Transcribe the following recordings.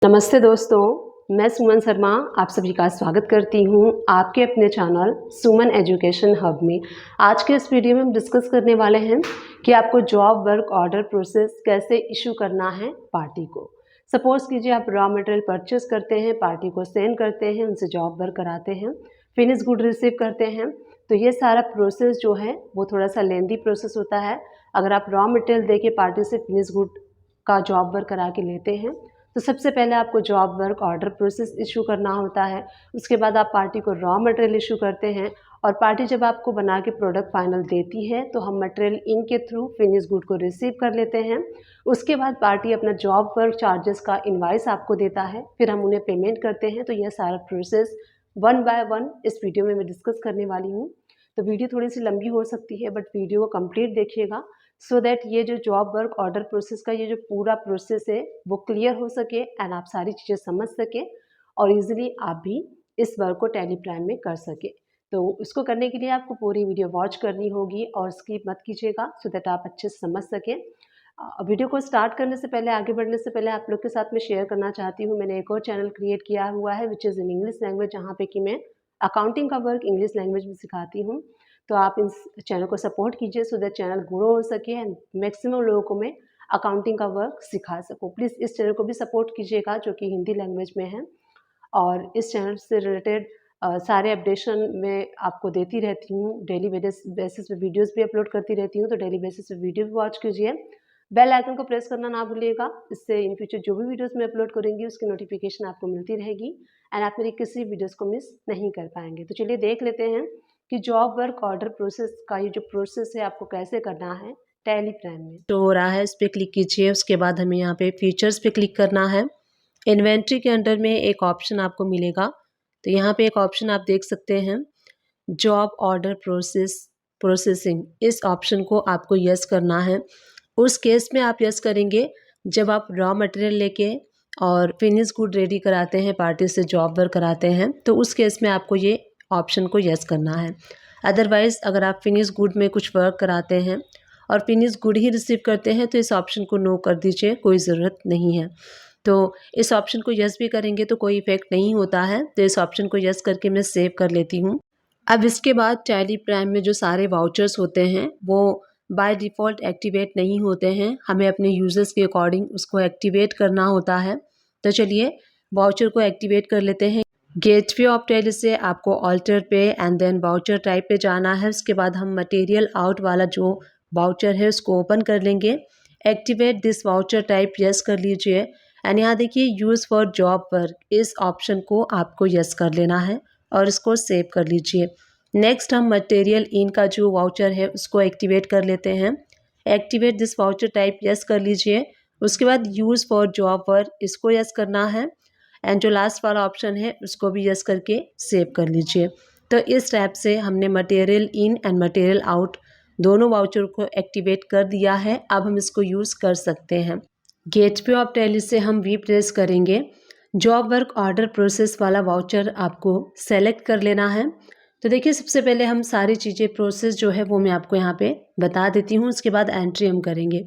नमस्ते दोस्तों, मैं सुमन शर्मा आप सभी का स्वागत करती हूं आपके अपने चैनल सुमन एजुकेशन हब में। आज के इस वीडियो में हम डिस्कस करने वाले हैं कि आपको जॉब वर्क ऑर्डर प्रोसेस कैसे इशू करना है पार्टी को। सपोज कीजिए आप रॉ मटेरियल परचेस करते हैं, पार्टी को सेंड करते हैं, उनसे जॉब वर्क कराते हैं, फिनिश गुड रिसीव करते हैं। तो ये सारा प्रोसेस जो है वो थोड़ा सा लेंदी प्रोसेस होता है। अगर आप रॉ मटेरियल दे के पार्टी से फिनिश गुड का जॉब वर्क करा के लेते हैं तो सबसे पहले आपको job work order process issue करना होता है। उसके बाद आप पार्टी को रॉ मटेरियल इशू करते हैं और पार्टी जब आपको बना के प्रोडक्ट फाइनल देती है तो हम मटेरियल इनके थ्रू फिनिश गुड को रिसीव कर लेते हैं। उसके बाद पार्टी अपना जॉब वर्क चार्जेस का इनवाइस आपको देता है, फिर हम उन्हें पेमेंट करते हैं। तो यह सारा प्रोसेस वन बाय वन इस वीडियो में मैं डिस्कस करने वाली हूँ। तो वीडियो थोड़ी सी लंबी हो सकती है बट वीडियो को कंप्लीट देखिएगा सो दैट ये जो जॉब वर्क ऑर्डर प्रोसेस का ये जो पूरा प्रोसेस है वो क्लियर हो सके एंड आप सारी चीज़ें समझ सके और इजीली आप भी इस वर्क को टैली प्राइम में कर सके। तो उसको करने के लिए आपको पूरी वीडियो वॉच करनी होगी और स्किप मत कीजिएगा सो दैट आप अच्छे से समझ सकें। वीडियो को स्टार्ट करने से पहले, आगे बढ़ने से पहले आप लोग के साथ में शेयर करना चाहती हूँ, मैंने एक और चैनल क्रिएट किया हुआ है which is in English language, जहाँ पे कि मैं अकाउंटिंग का वर्क इंग्लिश लैंग्वेज में सिखाती हूँ। तो आप इस चैनल को सपोर्ट कीजिए सो दैट चैनल ग्रो हो सके एंड मैक्सिमम लोगों को मैं अकाउंटिंग का वर्क सिखा सकूँ। प्लीज़ इस चैनल को भी सपोर्ट कीजिएगा जो कि हिंदी लैंग्वेज में है और इस चैनल से रिलेटेड सारे अपडेशन मैं आपको देती रहती हूँ। डेली बेसिस पे वीडियोस भी अपलोड करती रहती हूँ, तो डेली बेसिस पे वीडियो भी वॉच कीजिए। बेल आइकन को प्रेस करना ना भूलिएगा, इससे इन फ्यूचर जो भी वीडियोस मैं अपलोड करूँगी उसकी नोटिफिकेशन आपको मिलती रहेगी एंड आप मेरी किसी वीडियोस को मिस नहीं कर पाएंगे। तो चलिए देख लेते हैं कि जॉब वर्क ऑर्डर प्रोसेस का ये जो प्रोसेस है आपको कैसे करना है टैली प्राइम में। तो हो रहा है, इस पर क्लिक कीजिए। उसके बाद हमें यहाँ पे फीचर्स पे क्लिक करना है। इन्वेंट्री के अंडर में एक ऑप्शन आपको मिलेगा, तो यहाँ पे एक ऑप्शन आप देख सकते हैं, जॉब ऑर्डर प्रोसेसिंग। इस ऑप्शन को आपको यस करना है। उस केस में आप यस करेंगे जब आप रॉ मटेरियल लेके और फिनिश गुड रेडी कराते हैं, पार्टी से जॉब वर्क कराते हैं, तो उस केस में आपको ये ऑप्शन को यस करना है। अदरवाइज़ अगर आप फिनिश गुड में कुछ वर्क कराते हैं और फिनिश गुड ही रिसीव करते हैं तो इस ऑप्शन को नो कर दीजिए, कोई ज़रूरत नहीं है। तो इस ऑप्शन को यस भी करेंगे तो कोई इफेक्ट नहीं होता है, तो इस ऑप्शन को यस करके मैं सेव कर लेती हूँ। अब इसके बाद टैली प्राइम में जो सारे वाउचर्स होते हैं वो बाय डिफ़ॉल्ट एक्टिवेट नहीं होते हैं, हमें अपने यूज़र्स के अकॉर्डिंग उसको एक्टिवेट करना होता है। तो चलिए वाउचर को एक्टिवेट कर लेते हैं। गेटवे ऑफ टैली से आपको ऑल्टर पे एंड देन वाउचर टाइप पे जाना है। उसके बाद हम मटेरियल आउट वाला जो वाउचर है उसको ओपन कर लेंगे। Activate this voucher type yes कर लीजिए एंड यहाँ देखिए यूज़ फॉर जॉब वर्क, इस ऑप्शन को आपको यस कर लेना है और इसको सेव कर लीजिए। नेक्स्ट हम मटेरियल इन का जो वाउचर है उसको एक्टिवेट कर लेते हैं। Activate this voucher type yes कर लीजिए। उसके बाद यूज़ फॉर जॉब वर्क, इसको यस करना है एंड जो लास्ट वाला ऑप्शन है उसको भी यस करके सेव कर लीजिए। तो इस टाइप से हमने material in and material out दोनों वाउचर को एक्टिवेट कर दिया है। अब हम इसको यूज़ कर सकते हैं। गेटवे ऑफ टैली से हम वी प्रेस करेंगे। जॉब वर्क ऑर्डर प्रोसेस वाला वाउचर आपको सेलेक्ट कर लेना है। तो देखिए सबसे पहले हम सारी चीज़ें प्रोसेस जो है वो मैं आपको यहाँ पे बता देती हूँ, उसके बाद एंट्री हम करेंगे।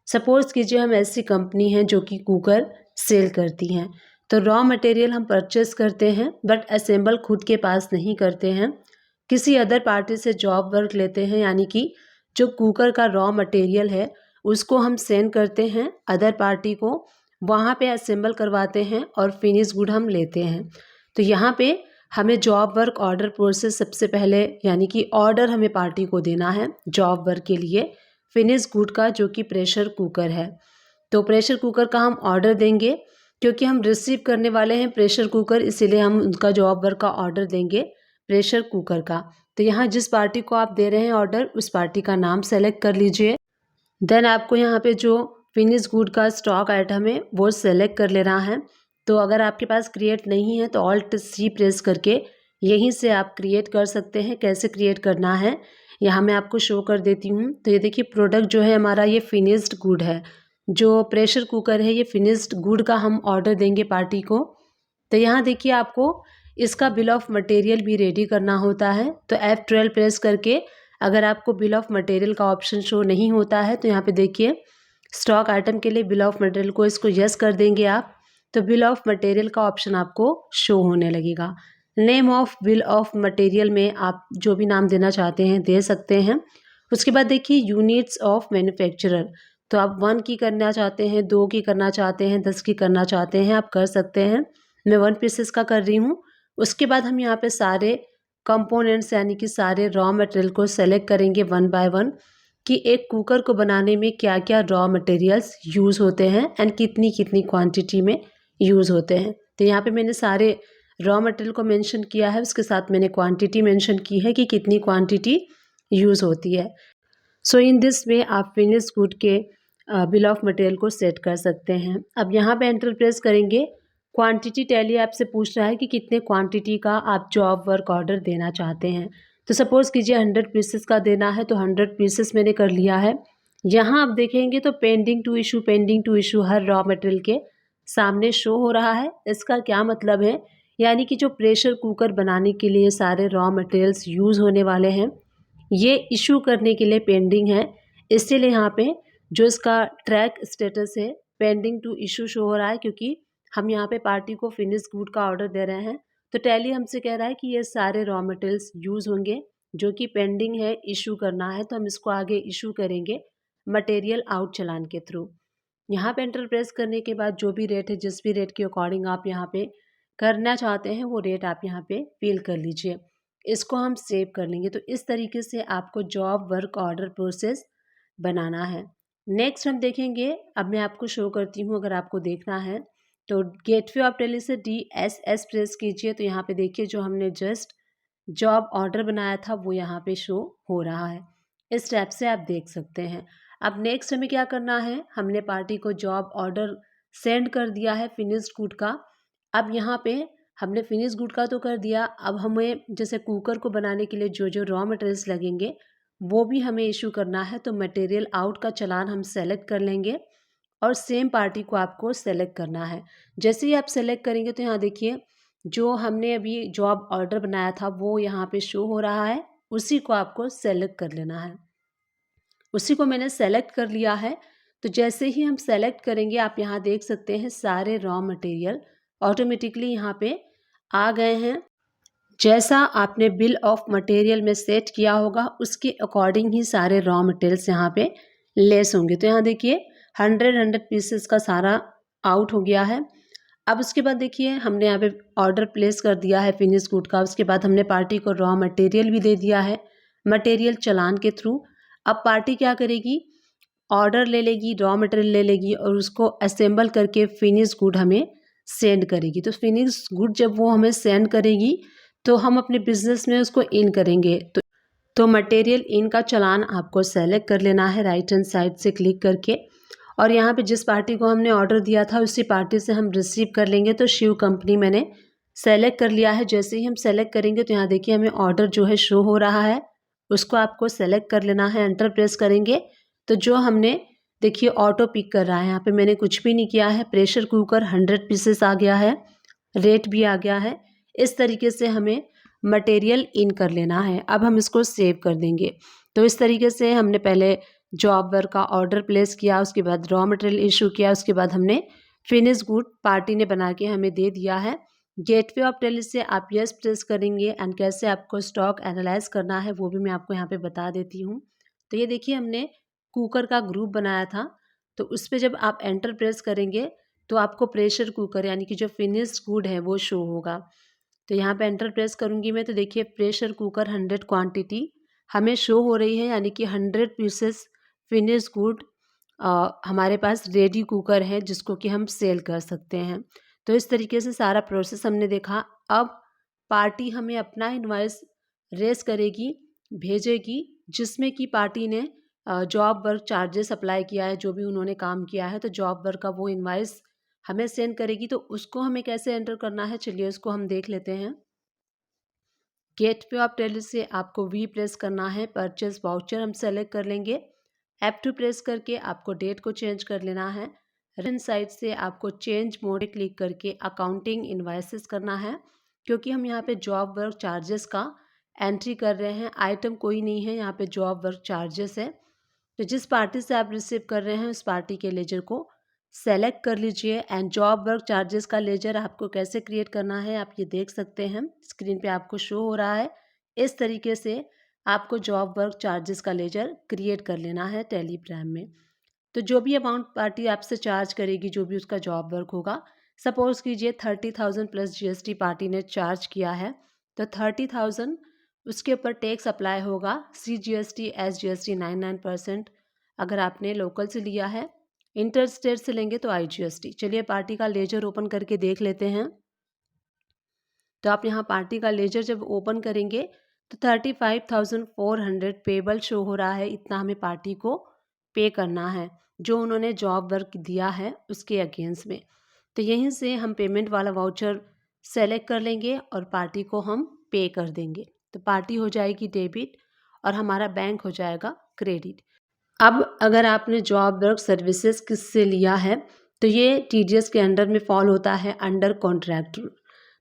सपोज़ कीजिए हम ऐसी कंपनी है जो कि कुकर सेल करती हैं, तो रॉ मटेरियल हम परचेस करते हैं बट असेंबल खुद के पास नहीं करते हैं, किसी अदर पार्टी से जॉब वर्क लेते हैं, यानी कि जो कुकर का रॉ मटेरियल है उसको हम सेंड करते हैं अदर पार्टी को, वहाँ पे असेंबल करवाते हैं और फिनिश गुड हम लेते हैं। तो यहाँ पे हमें जॉब वर्क ऑर्डर प्रोसेस सबसे पहले, यानी कि ऑर्डर हमें पार्टी को देना है जॉब वर्क के लिए फिनिश गुड का, जो कि प्रेशर कुकर है। तो प्रेशर कुकर का हम ऑर्डर देंगे, क्योंकि हम रिसीव करने वाले हैं प्रेशर कुकर, इसीलिए हम उनका जॉब वर्क का ऑर्डर देंगे प्रेशर कुकर का। तो यहाँ जिस पार्टी को आप दे रहे हैं ऑर्डर, उस पार्टी का नाम सेलेक्ट कर लीजिए। देन आपको यहाँ पे जो फिनिश गुड का स्टॉक आइटम है वो सेलेक्ट कर लेना है। तो अगर आपके पास क्रिएट नहीं है तो ऑल्ट सी प्रेस करके यहीं से आप क्रिएट कर सकते हैं। कैसे क्रिएट करना है यहाँ मैं आपको शो कर देती हूँ। तो ये देखिए प्रोडक्ट जो है हमारा ये फिनिश्ड गुड है, जो प्रेशर कुकर है ये फिनिश्ड गुड का हम ऑर्डर देंगे पार्टी को। तो यहाँ देखिए आपको इसका बिल ऑफ मटेरियल भी रेडी करना होता है। तो F12 प्रेस करके अगर आपको बिल ऑफ मटेरियल का ऑप्शन शो नहीं होता है तो यहाँ पे देखिए स्टॉक आइटम के लिए बिल ऑफ मटेरियल को इसको यस कर देंगे आप। तो बिल ऑफ मटेरियल का ऑप्शन आपको शो होने लगेगा। Name of bill of material में आप जो भी नाम देना चाहते हैं दे सकते हैं। उसके बाद देखिए यूनिट्स ऑफ मैन्युफैक्चरर, तो आप 1 की करना चाहते हैं, 2 की करना चाहते हैं, 10 की करना चाहते हैं, आप कर सकते हैं। मैं 1 पीसेस का कर रही हूँ। उसके बाद हम यहाँ पे सारे कंपोनेंट्स यानी कि सारे रॉ मटेरियल को सेलेक्ट करेंगे 1 बाय 1 कि एक कुकर को बनाने में क्या क्या रॉ मटेरियल्स यूज़ होते हैं एंड कितनी कितनी क्वांटिटी में यूज़ होते हैं। तो यहाँ पे मैंने सारे रॉ मटेरियल को मेंशन किया है, उसके साथ मैंने क्वांटिटी मेंशन की है कि कितनी क्वांटिटी यूज़ होती है। सो इन दिस वे आप फिनिश गुड के बिल ऑफ मटेरियल को सेट कर सकते हैं। अब यहाँ पे एंटर प्रेस करेंगे। क्वांटिटी टैली आपसे पूछ रहा है कि कितने क्वांटिटी का आप जॉब वर्क ऑर्डर देना चाहते हैं। तो सपोज़ कीजिए 100 पीसेस का देना है, तो 100 पीसेस मैंने कर लिया है। यहाँ आप देखेंगे तो pending to issue her raw material के सामने शो हो रहा है। इसका क्या मतलब है, यानी कि जो प्रेशर कुकर बनाने के लिए सारे रॉ मटेरियल्स यूज़ होने वाले हैं ये इशू करने के लिए पेंडिंग है। इसीलिए यहाँ पे जो इसका ट्रैक स्टेटस है पेंडिंग टू इशू शो हो रहा है, क्योंकि हम यहाँ पे पार्टी को फिनिश गुड का ऑर्डर दे रहे हैं। तो टैली हमसे कह रहा है कि ये सारे रॉ मटेरियल्स यूज़ होंगे जो कि पेंडिंग है, इशू करना है, तो हम इसको आगे इशू करेंगे मटेरियल आउट चलान के थ्रू। यहाँ पे एंटर प्रेस करने के बाद जो भी रेट है, जिस भी रेट के अकॉर्डिंग आप यहाँ पे करना चाहते हैं वो रेट आप यहाँ पे फिल कर लीजिए। इसको हम सेव कर लेंगे। तो इस तरीके से आपको जॉब वर्क ऑर्डर प्रोसेस बनाना है। नेक्स्ट हम देखेंगे, अब मैं आपको शो करती हूँ, अगर आपको देखना है तो गेटवे ऑफ टैली से DSS प्रेस कीजिए। तो यहाँ पे देखिए जो हमने जस्ट जॉब ऑर्डर बनाया था वो यहाँ पे शो हो रहा है। इस स्टेप से आप देख सकते हैं। अब नेक्स्ट हमें क्या करना है, हमने पार्टी को जॉब ऑर्डर सेंड कर दिया है फिनिश्ड गुड का। अब यहाँ पे हमने फिनिश गुड का तो कर दिया, अब हमें जैसे कुकर को बनाने के लिए जो जो रॉ मटेरियल्स लगेंगे वो भी हमें इशू करना है। तो मटेरियल आउट का चलान हम सेलेक्ट कर लेंगे और सेम पार्टी को आपको सेलेक्ट करना है। जैसे ही आप सेलेक्ट करेंगे तो यहाँ देखिए जो हमने अभी जॉब ऑर्डर बनाया था वो यहाँ पे शो हो रहा है, उसी को आपको सेलेक्ट कर लेना है। उसी को मैंने सेलेक्ट कर लिया है। तो जैसे ही हम सेलेक्ट करेंगे आप यहाँ देख सकते हैं सारे रॉ मटेरियल ऑटोमेटिकली यहाँ पे आ गए हैं। जैसा आपने बिल ऑफ मटेरियल में सेट किया होगा उसके अकॉर्डिंग ही सारे रॉ मटेरियल्स यहाँ पे लेस होंगे। तो यहाँ देखिए 100 पीसेस का सारा आउट हो गया है। अब उसके बाद देखिए हमने यहाँ पे ऑर्डर प्लेस कर दिया है फिनिश गुड का। उसके बाद हमने पार्टी को रॉ मटेरियल भी दे दिया है मटेरियल चलान के थ्रू। अब पार्टी क्या करेगी, ऑर्डर ले लेगी, रॉ मटेरियल ले लेगी और उसको असेंबल करके फिनिश गुड हमें सेंड करेगी। तो फिनिश गुड जब वो हमें सेंड करेगी तो हम अपने बिजनेस में उसको इन करेंगे। तो मटेरियल इन का चलान आपको सेलेक्ट कर लेना है राइट हैंड साइड से क्लिक करके, और यहाँ पे जिस पार्टी को हमने ऑर्डर दिया था उसी पार्टी से हम रिसीव कर लेंगे। तो शिव कंपनी मैंने सेलेक्ट कर लिया है। जैसे ही हम सेलेक्ट करेंगे तो यहाँ देखिए हमें ऑर्डर जो है शो हो रहा है, उसको आपको सेलेक्ट कर लेना है। एंटर प्रेस करेंगे तो जो हमने देखिए ऑटो पिक कर रहा है, यहाँ पे मैंने कुछ भी नहीं किया है। प्रेशर कुकर 100 पीसेस आ गया है, रेट भी आ गया है। इस तरीके से हमें मटेरियल इन कर लेना है। अब हम इसको सेव कर देंगे। तो इस तरीके से हमने पहले जॉब वर्क का ऑर्डर प्लेस किया, उसके बाद रॉ मटेरियल इशू किया, उसके बाद हमने फिनिश गुड पार्टी ने बना के हमें दे दिया है। गेटवे ऑफ टैली से आप यस प्रेस करेंगे एंड कैसे आपको स्टॉक एनालाइज करना है वो भी मैं आपको यहाँ पे बता देती हूँ। तो ये देखिए हमने कुकर का ग्रुप बनाया था, तो उस पर जब आप एंटर प्रेस करेंगे तो आपको प्रेशर कुकर यानी कि जो फिनिश गुड है वो शो होगा। तो यहाँ पे एंटर प्रेस करूँगी मैं, तो देखिए प्रेशर कुकर 100 क्वांटिटी हमें शो हो रही है, यानी कि 100 पीसेस फिनिश गुड हमारे पास रेडी कुकर है जिसको कि हम सेल कर सकते हैं। तो इस तरीके से सारा प्रोसेस हमने देखा। अब पार्टी हमें अपना इनवॉइस रेस करेगी, भेजेगी, जिसमें कि पार्टी ने जॉब वर्क चार्जेस अप्लाई किया है, जो भी उन्होंने काम किया है। तो जॉब वर्क का वो इनवॉइस हमें सेंड करेगी। तो उसको हमें कैसे एंटर करना है, चलिए उसको हम देख लेते हैं। गेटवे ऑफ टैली से आपको वी प्रेस करना है, परचेज वाउचर हम सेलेक्ट कर लेंगे। F2 प्रेस करके आपको डेट को चेंज कर लेना है। राइट साइड से आपको चेंज मोड क्लिक करके अकाउंटिंग इनवाइसेस करना है, क्योंकि हम यहाँ पे जॉब वर्क चार्जेस का एंट्री कर रहे हैं। आइटम कोई नहीं है, यहाँ पे जॉब वर्क चार्जेस है। तो जिस पार्टी से आप रिसीव कर रहे हैं उस पार्टी के लेजर को सेलेक्ट कर लीजिए एंड जॉब वर्क चार्जेस का लेजर आपको कैसे क्रिएट करना है आप ये देख सकते हैं, स्क्रीन पे आपको शो हो रहा है। इस तरीके से आपको जॉब वर्क चार्जेस का लेजर क्रिएट कर लेना है टेलीग्राम में। तो जो भी अमाउंट पार्टी आपसे चार्ज करेगी, जो भी उसका जॉब वर्क होगा, सपोज कीजिए 30,000 प्लस जीएसटी पार्टी ने चार्ज किया है, तो 30,000 उसके ऊपर टैक्स अप्लाई होगा, CGST SGST 99%। अगर आपने लोकल से लिया है, इंटर स्टेट से लेंगे तो IGST। चलिए पार्टी का लेजर ओपन करके देख लेते हैं। तो आप यहाँ पार्टी का लेजर जब ओपन करेंगे तो 35,400 पेबल शो हो रहा है। इतना हमें पार्टी को पे करना है जो उन्होंने जॉब वर्क दिया है उसके अगेंस्ट में। तो यहीं से हम पेमेंट वाला वाउचर सेलेक्ट कर लेंगे और पार्टी को हम पे कर देंगे। तो पार्टी हो जाएगी डेबिट और हमारा बैंक हो जाएगा क्रेडिट। अब अगर आपने जॉब वर्क सर्विसेज किससे लिया है तो ये TDS के अंडर में फॉल होता है, अंडर कॉन्ट्रैक्टर।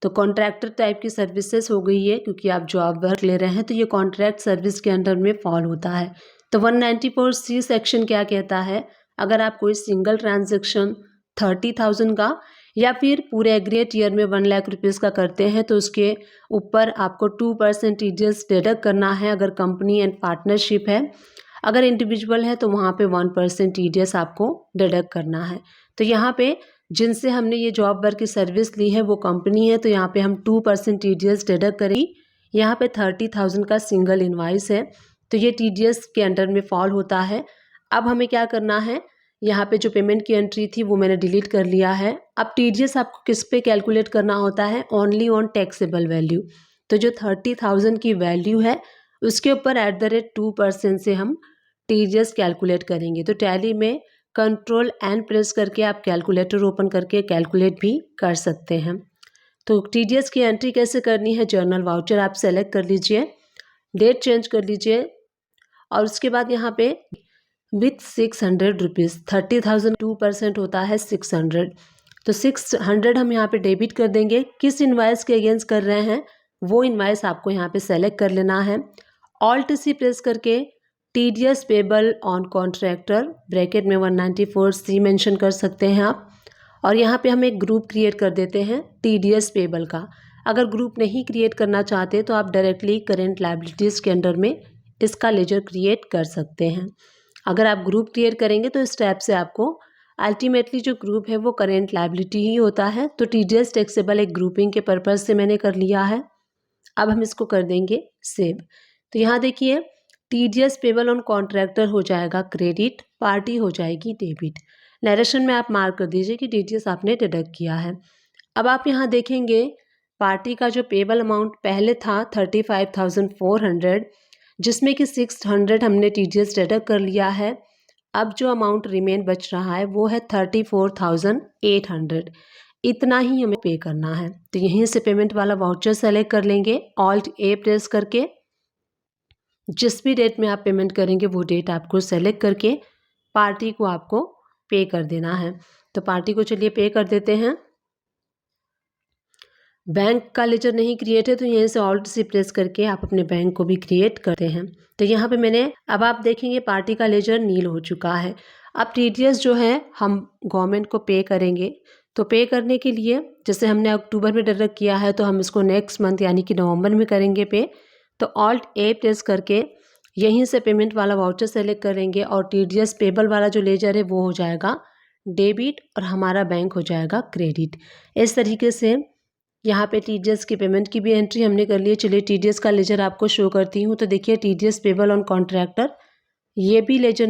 तो कॉन्ट्रैक्टर टाइप की सर्विसेज हो गई है, क्योंकि आप जॉब वर्क ले रहे हैं तो ये कॉन्ट्रैक्ट सर्विस के अंडर में फॉल होता है। तो 194C सेक्शन क्या कहता है, अगर आप कोई सिंगल ट्रांजेक्शन 30,000 का या फिर पूरे एग्रीगेट ईयर में 1 लाख रुपीज़ का करते हैं तो उसके ऊपर आपको 2% TDS डिडक्ट करना है। अगर कंपनी एंड पार्टनरशिप है, अगर इंडिविजुअल है तो वहाँ पे 1% TDS आपको डिडक्ट करना है। तो यहाँ पे जिनसे हमने ये जॉब वर्क की सर्विस ली है वो कंपनी है, तो यहाँ पे हम 2% TDS डिडक्ट करेंगे। यहाँ पे 30,000 का सिंगल इनवाइस है तो ये TDS के अंडर में फॉल होता है। अब हमें क्या करना है, यहाँ पे जो पेमेंट की एंट्री थी वो मैंने डिलीट कर लिया है। अब TDS आपको किस पे कैलकुलेट करना होता है, ओनली ऑन टैक्सेबल वैल्यू। तो जो 30,000 की वैल्यू है उसके ऊपर @2% से हम TDS कैलकुलेट करेंगे। तो टैली में Ctrl+N प्रेस करके आप कैलकुलेटर ओपन करके कैलकुलेट भी कर सकते हैं। तो TDS की एंट्री कैसे करनी है, जर्नल वाउचर आप सेलेक्ट कर लीजिए, डेट चेंज कर लीजिए और उसके बाद यहाँ पे विथ 600 रुपीज़, 30,000 2% होता है 600। तो 600 हम यहाँ पे डेबिट कर देंगे। किस इनवाइस के अगेंस्ट कर रहे हैं वो इनवाइस आपको यहाँ पे सेलेक्ट कर लेना है। Alt+C प्रेस करके TDS payable on contractor bracket में 194C मेंशन कर सकते हैं आप। और यहाँ पे हम एक ग्रुप क्रिएट कर देते हैं TDS पेबल का। अगर ग्रुप नहीं क्रिएट करना चाहते तो आप डायरेक्टली करेंट लायबिलिटीज़ के अंडर में इसका लेजर क्रिएट कर सकते हैं। अगर आप ग्रुप क्रिएट करेंगे तो इस स्टेप से आपको अल्टीमेटली जो ग्रुप है वो करेंट लायबिलिटी ही होता है। तो TDS टैक्सेबल एक ग्रुपिंग के पर्पज़ से मैंने कर लिया है। अब हम इसको कर देंगे सेव। तो यहाँ देखिए TDS पेबल ऑन कॉन्ट्रैक्टर हो जाएगा क्रेडिट, पार्टी हो जाएगी डेबिट। नरेशन में आप मार्क कर दीजिए कि TDS आपने डिडक्ट किया है। अब आप यहाँ देखेंगे पार्टी का जो पेबल अमाउंट पहले था 35,400, जिसमें कि 600 हमने TDS डिडक्ट कर लिया है। अब जो अमाउंट रिमेन बच रहा है वो है 34,800। इतना ही हमें पे करना है। तो यहीं से पेमेंट वाला वाउचर सेलेक्ट कर लेंगे, Alt+A प्रेस करके जिस भी डेट में आप पेमेंट करेंगे वो डेट आपको सेलेक्ट करके पार्टी को आपको पे कर देना है। तो पार्टी को चलिए पे कर देते हैं। बैंक का लेजर नहीं क्रिएट है तो यहीं से Alt+C प्रेस करके आप अपने बैंक को भी क्रिएट करते हैं। तो यहाँ पे मैंने, अब आप देखेंगे पार्टी का लेजर नील हो चुका है। अब TDS जो है हम गवर्नमेंट को पे करेंगे। तो पे करने के लिए जैसे हमने अक्टूबर में डिडक्ट किया है तो हम इसको नेक्स्ट मंथ यानी कि नवंबर में करेंगे पे। तो Alt+A प्रेस करके यहीं से पेमेंट वाला वाउचर सेलेक्ट करेंगे और TDS पेबल वाला जो लेजर है वो हो जाएगा डेबिट और हमारा बैंक हो जाएगा क्रेडिट। इस तरीके से यहाँ पे TDS की पेमेंट की भी एंट्री हमने कर ली है। चलिए TDS का लेजर आपको शो करती हूँ। तो देखिए TDS पेबल ऑन कॉन्ट्रैक्टर, ये भी लेजर